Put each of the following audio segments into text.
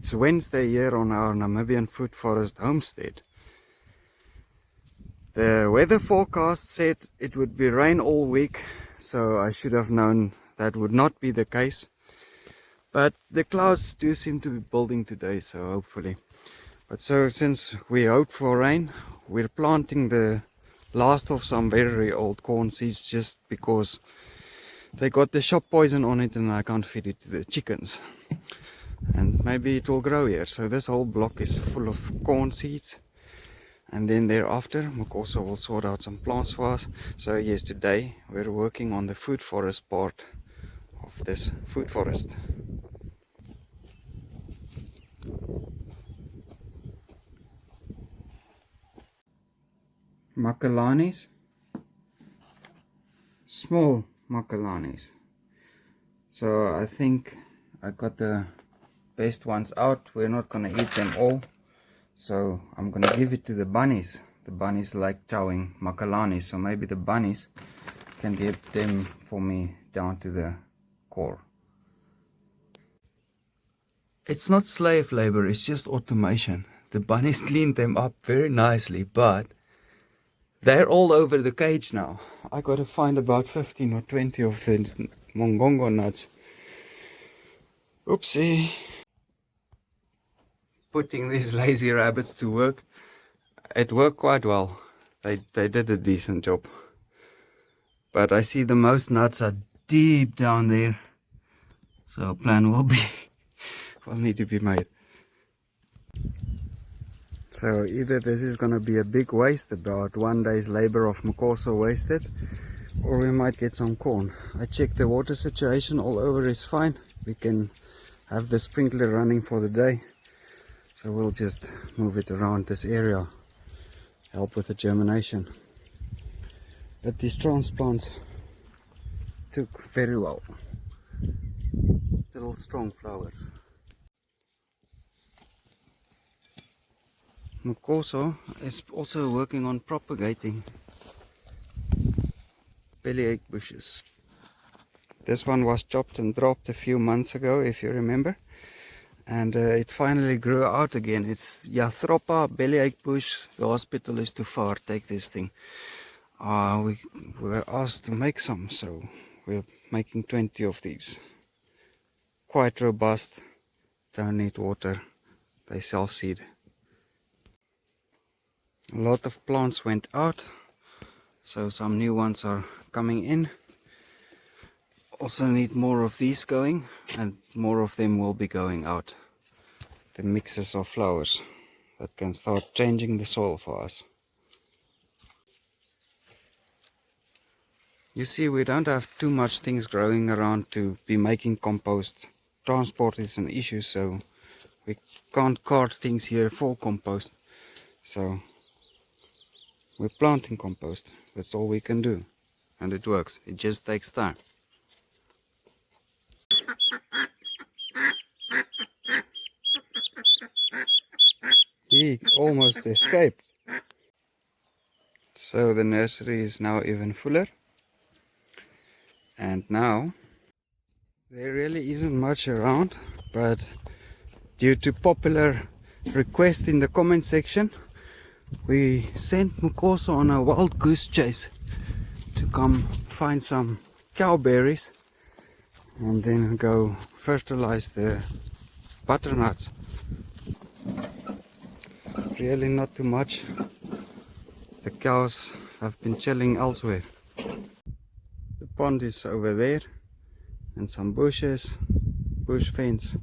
It's Wednesday here on our Namibian food forest homestead. The weather forecast said it would be rain all week, so I should have known that would not be the case. But the clouds do seem to be building today, so hopefully. But so since we hope for rain, we're planting the last of some very old corn seeds just because they got the shop poison on it and I can't feed it to the chickens. And maybe it will grow here. So this whole block is full of corn seeds. And then thereafter, Mukoso will sort out some plants for us. So yes, today we're working on the food forest part of this food forest. Makalanis. Small makalanis. So I think I got the best ones out. We're not gonna eat them all, so I'm gonna give it to the bunnies. The bunnies like chowing makalani, so maybe the bunnies can get them for me down to the core. It's not slave labor, it's just automation. The bunnies cleaned them up very nicely, but they're all over the cage now. I gotta find about 15 or 20 of the mongongo nuts. Oopsie. Putting these lazy rabbits to work, it worked quite well. They did a decent job. But I see the most nuts are deep down there, so a plan will need to be made. So either this is gonna be a big waste, about 1 day's labor of Mukoso wasted, or we might get some corn. I checked the water situation, all over is fine. We can have the sprinkler running for the day. So we'll just move it around this area, help with the germination. But these transplants took very well. Little strong flowers. Mukoso is also working on propagating bellyache bushes. This one was chopped and dropped a few months ago, if you remember. And it finally grew out again. It's Yathropa bellyache bush. The hospital is too far. Take this thing. We were asked to make some, so we're making 20 of these. Quite robust. Don't need water. They self-seed. A lot of plants went out, so some new ones are coming in. Also need more of these going, and more of them will be going out. The mixes of flowers that can start changing the soil for us. You see, we don't have too much things growing around to be making compost. Transport is an issue, so we can't cart things here for compost. So we're planting compost. That's all we can do, and it works. It just takes time. He almost escaped. So the nursery is now even fuller. And now there really isn't much around, but due to popular request in the comment section, we sent Mukoso on a wild goose chase to come find some cowberries and then go fertilize the butternuts. Really not too much. The cows have been chilling elsewhere. The pond is over there, and some bushes, bush fence.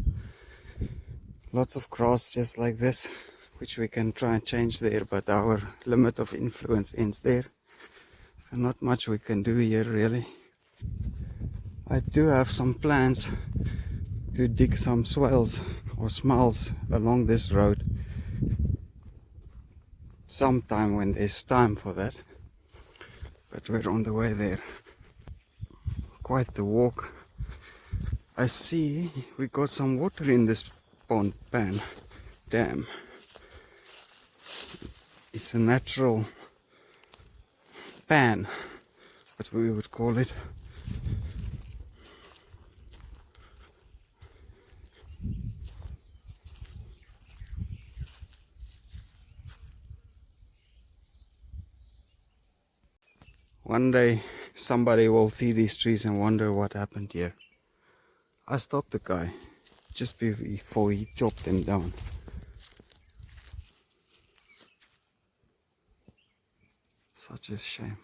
Lots of grass just like this, which we can try and change there, but our limit of influence ends there. So not much we can do here really. I do have some plans to dig some swales or smalls along this road sometime when there's time for that, but we're on the way there. Quite the walk. I see we got some water in this pond dam. It's a natural pan, what we would call it. One day somebody will see these trees and wonder what happened here. I stopped the guy just before he chopped them down. Such a shame.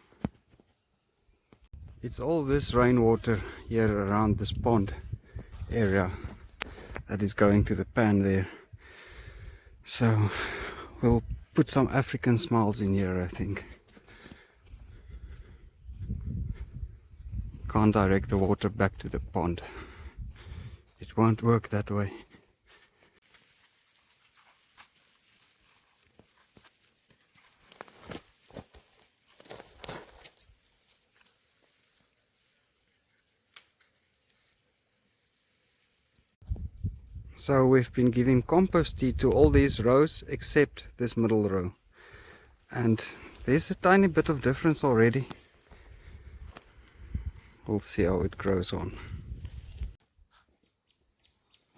It's all this rainwater here around this pond area that is going to the pan there. So we'll put some African smiles in here, I think. Can't direct the water back to the pond. It won't work that way. So we've been giving compost tea to all these rows except this middle row. And there's a tiny bit of difference already. We'll see how it grows on.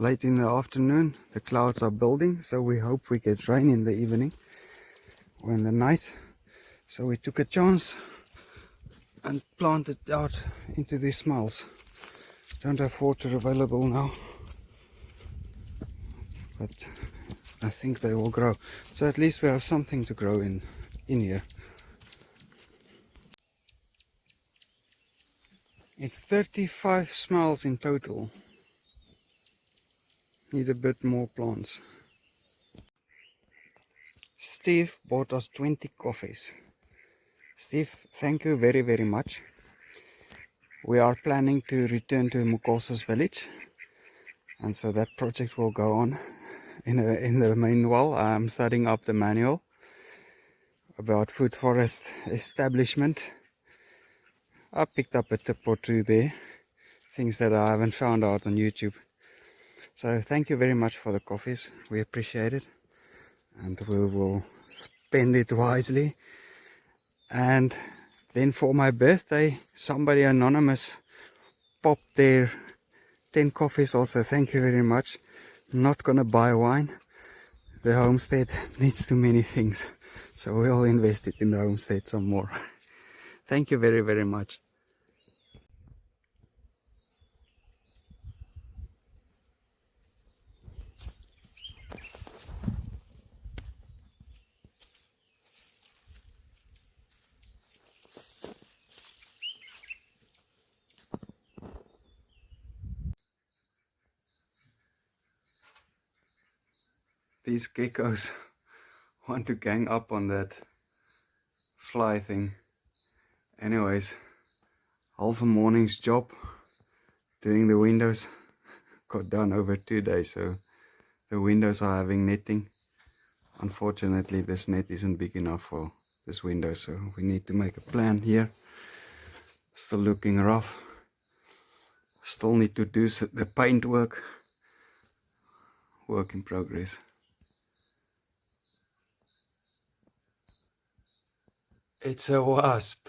Late in the afternoon, the clouds are building, so we hope we get rain in the evening or in the night. So we took a chance and planted out into these smiles. Don't have water available now, but I think they will grow. So at least we have something to grow in here. It's 35 smiles in total. Need a bit more plants. Steve bought us 20 coffees. Steve, thank you very, very much. We are planning to return to Mukosa's village, and so that project will go on. In the meanwhile, I'm studying up the manual about foodforest establishment. I picked up a tip or two there, things that I haven't found out on YouTube. So thank you very much for the coffees, we appreciate it, and we will spend it wisely. And then for my birthday, somebody anonymous popped their 10 coffees also. Thank you very much. I'm not gonna buy wine. The homestead needs too many things, so we'll invest it in the homestead some more. Thank you very, very much. These geckos want to gang up on that fly thing. Anyways, half a morning's job doing the windows got done over 2 days, so the windows are having netting. Unfortunately, this net isn't big enough for this window, so we need to make a plan here. Still looking rough. Still need to do the paint work. Work in progress. It's a wasp.